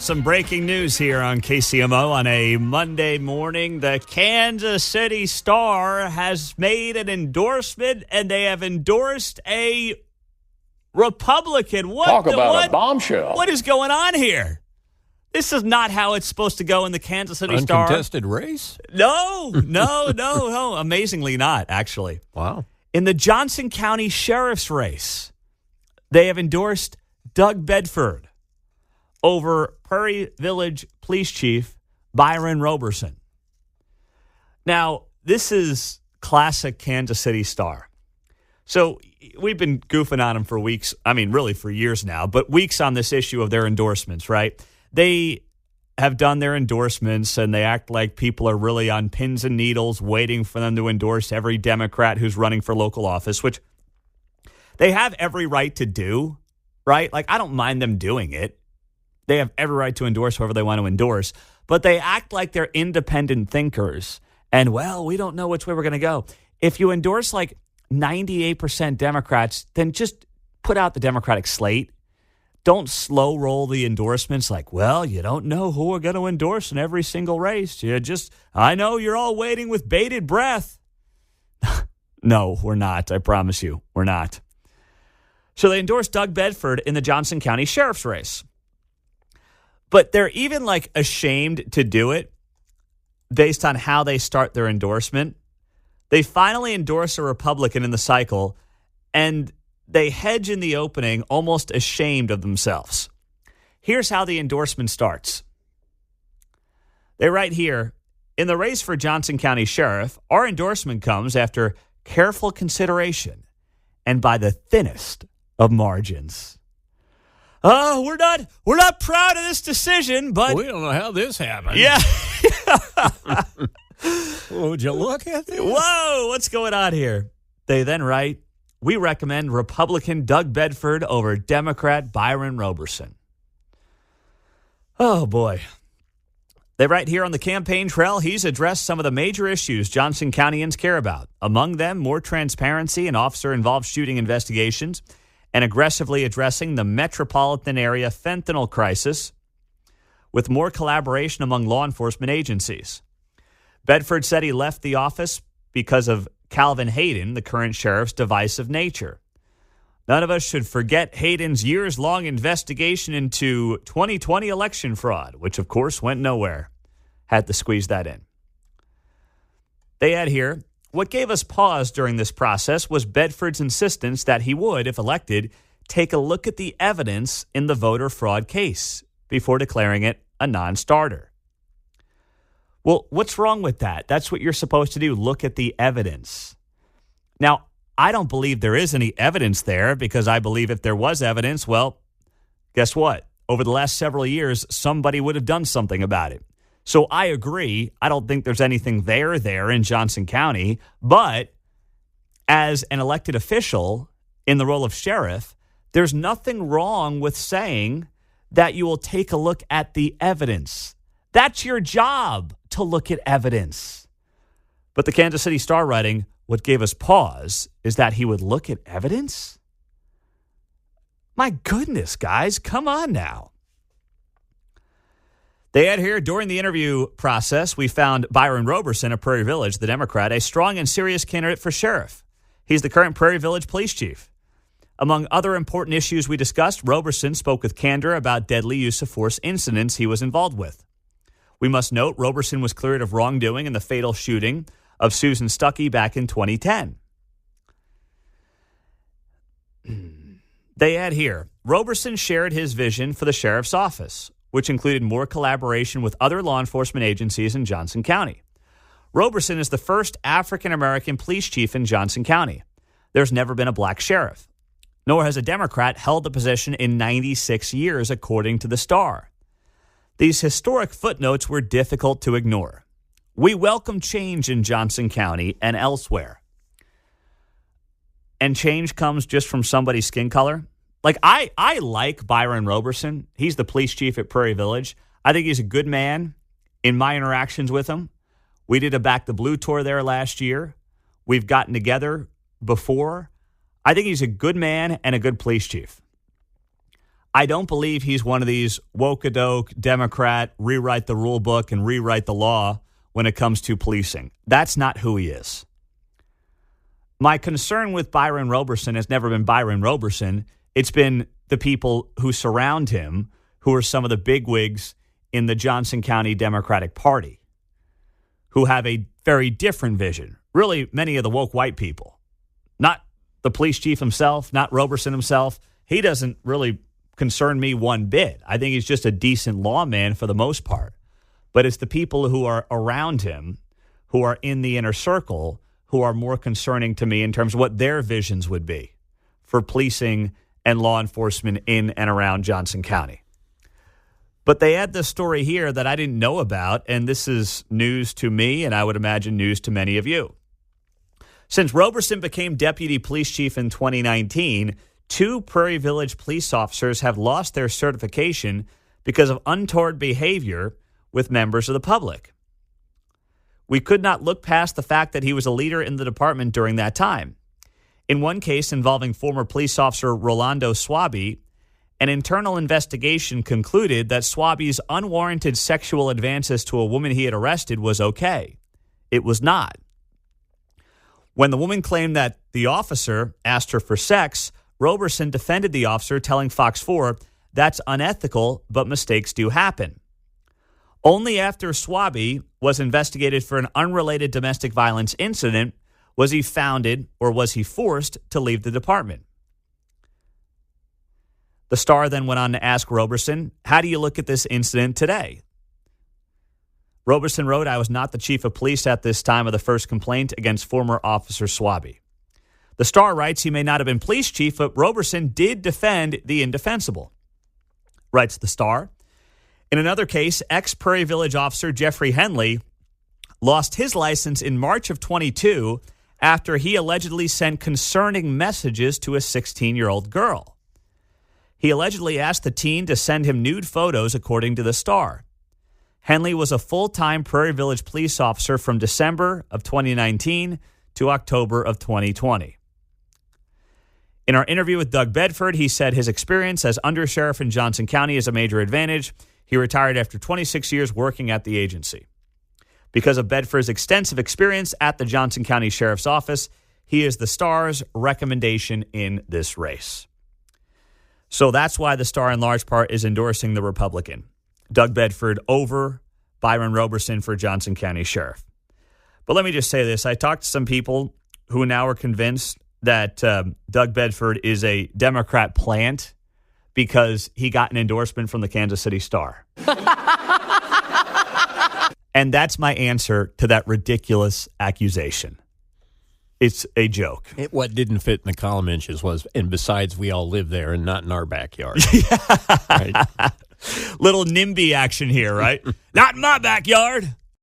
Some breaking news here on KCMO on a Monday morning. The Kansas City Star has made an endorsement, and they have endorsed a Republican. Talk about a bombshell. What is going on here? This is not how it's supposed to go in the Kansas City Star. Uncontested race? No. Amazingly not, actually. Wow. In the Johnson County Sheriff's race, they have endorsed Doug Bedford over Prairie Village Police Chief Byron Roberson. Now, this is classic Kansas City Star. So we've been goofing on them for weeks. I mean, really for years now, but weeks on this issue of their endorsements, right? They have done their endorsements, and they act like people are really on pins and needles waiting for them to endorse every Democrat who's running for local office, which they have every right to do, right? Like, I don't mind them doing it. They have every right to endorse whoever they want to endorse, but they act like they're independent thinkers. And, well, we don't know which way we're going to go. If you endorse like 98% Democrats, then just put out the Democratic slate. Don't slow roll the endorsements like, well, you don't know who we're going to endorse in every single race. I know you're all waiting with bated breath. No, we're not. I promise you, we're not. So they endorsed Doug Bedford in the Johnson County Sheriff's race. But they're even like ashamed to do it based on how they start their endorsement. They finally endorse a Republican in the cycle, and they hedge in the opening, almost ashamed of themselves. Here's how the endorsement starts. They write here, in the race for Johnson County Sheriff, our endorsement comes after careful consideration and by the thinnest of margins. Oh, we're not proud of this decision, but we don't know how this happened. Yeah. Would you look at this? Whoa, what's going on here? They then write, we recommend Republican Doug Bedford over Democrat Byron Roberson. Oh, boy. They write here on the campaign trail, he's addressed some of the major issues Johnson Countyans care about. Among them, more transparency in officer-involved shooting investigations and aggressively addressing the metropolitan area fentanyl crisis with more collaboration among law enforcement agencies. Bedford said he left the office because of Calvin Hayden, the current sheriff's divisive nature. None of us should forget Hayden's years-long investigation into 2020 election fraud, which, of course, went nowhere. Had to squeeze that in. They add here, what gave us pause during this process was Bedford's insistence that he would, if elected, take a look at the evidence in the voter fraud case before declaring it a non-starter. Well, what's wrong with that? That's what you're supposed to do, look at the evidence. Now, I don't believe there is any evidence there because I believe if there was evidence, well, guess what? Over the last several years, somebody would have done something about it. So I agree. I don't think there's anything there in Johnson County. But as an elected official in the role of sheriff, there's nothing wrong with saying that you will take a look at the evidence. That's your job, to look at evidence. But the Kansas City Star writing, what gave us pause is that he would look at evidence? My goodness, guys, come on now. They add here, during the interview process, we found Byron Roberson of Prairie Village, the Democrat, a strong and serious candidate for sheriff. He's the current Prairie Village police chief. Among other important issues we discussed, Roberson spoke with candor about deadly use of force incidents he was involved with. We must note Roberson was cleared of wrongdoing in the fatal shooting of Susan Stuckey back in 2010. They add here, Roberson shared his vision for the sheriff's office, which included more collaboration with other law enforcement agencies in Johnson County. Roberson is the first African-American police chief in Johnson County. There's never been a black sheriff, nor has a Democrat held the position in 96 years, according to the Star. These historic footnotes were difficult to ignore. We welcome change in Johnson County and elsewhere. And change comes just from somebody's skin color. Like, I like Byron Roberson. He's the police chief at Prairie Village. I think he's a good man in my interactions with him. We did a Back the Blue tour there last year. We've gotten together before. I think he's a good man and a good police chief. I don't believe he's one of these woke-a-doke Democrat, rewrite the rule book and rewrite the law when it comes to policing. That's not who he is. My concern with Byron Roberson has never been Byron Roberson. It's been the people who surround him, who are some of the bigwigs in the Johnson County Democratic Party, who have a very different vision. Really, many of the woke white people. Not the police chief himself, not Roberson himself. He doesn't really concern me one bit. I think he's just a decent lawman for the most part. But it's the people who are around him, who are in the inner circle, who are more concerning to me in terms of what their visions would be for policing and law enforcement in and around Johnson County. But they add this story here that I didn't know about, and this is news to me, and I would imagine news to many of you. Since Roberson became deputy police chief in 2019, 2 Prairie Village police officers have lost their certification because of untoward behavior with members of the public. We could not look past the fact that he was a leader in the department during that time. In one case involving former police officer Rolando Swaby, an internal investigation concluded that Swaby's unwarranted sexual advances to a woman he had arrested was okay. It was not. When the woman claimed that the officer asked her for sex, Roberson defended the officer, telling Fox 4, "That's unethical, but mistakes do happen." Only after Swaby was investigated for an unrelated domestic violence incident was he forced to leave the department. The Star then went on to ask Roberson, "How do you look at this incident today?" Roberson wrote, "I was not the chief of police at this time of the first complaint against former Officer Swaby." The Star writes he may not have been police chief, but Roberson did defend the indefensible. Writes the Star, in another case, ex-Prairie Village officer Jeffrey Henley lost his license in March of 22 after he allegedly sent concerning messages to a 16-year-old girl. He allegedly asked the teen to send him nude photos, according to the Star. Henley was a full-time Prairie Village police officer from December of 2019 to October of 2020. In our interview with Doug Bedford, he said his experience as undersheriff in Johnson County is a major advantage. He retired after 26 years working at the agency. Because of Bedford's extensive experience at the Johnson County Sheriff's Office, he is the Star's recommendation in this race. So that's why the Star, in large part, is endorsing the Republican, Doug Bedford, over Byron Roberson for Johnson County Sheriff. But let me just say this. I talked to some people who now are convinced that Doug Bedford is a Democrat plant because he got an endorsement from the Kansas City Star. And that's my answer to that ridiculous accusation. It's a joke. What didn't fit in the column inches was, and besides, we all live there and not in our backyard. Right? Little NIMBY action here, right? Not in my backyard.